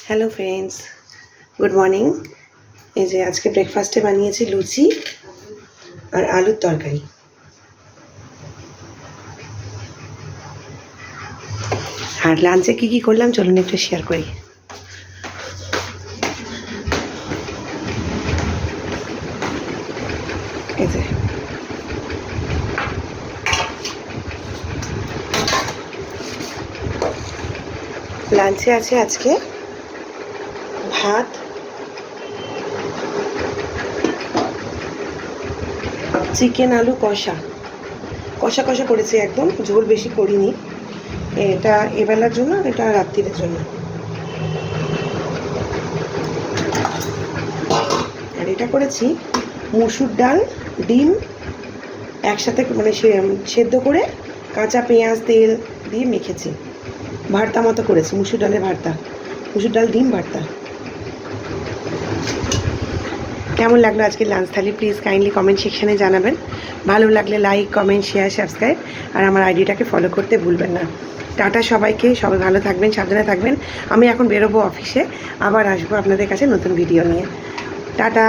Hello friends, good morning. এই যে আজকে ব্রেকফাস্টে বানিয়েছি লুচি আর আলুর তরকারি। আর লাঞ্চে কী কী করলাম চলুন একটু শেয়ার করি। এই যে লাঞ্চে আছে আজকে ভাত, চিকেন আলু কষা কষা কষা করেছি, একদম ঝোল বেশি করিনি। এটা এবেলার জন্য, এটা রাত্রির জন্য। আর এটা করেছি মুসুর ডাল, ডিম একসাথে মানে সেদ্ধ করে কাঁচা পেঁয়াজ তেল দিয়ে মেখেছি, ভর্তা মতো করেছি। মুসুর ডালের ভর্তা, মুসুর ডাল ডিম ভর্তা। কেমন লাগলো আজকে lunch thali please kindly comment সেকশানে জানাবেন। ভালো লাগলে লাইক কমেন্ট শেয়ার সাবস্ক্রাইব আর আমার আইডিটাকে ফলো করতে ভুলবেন না। টাটা সবাইকে, সবাই ভালো থাকবেন, সাবধানে থাকবেন। আমি এখন বেরোবো অফিসে, আবার আসবো আপনাদের কাছে নতুন ভিডিও নিয়ে। টাটা।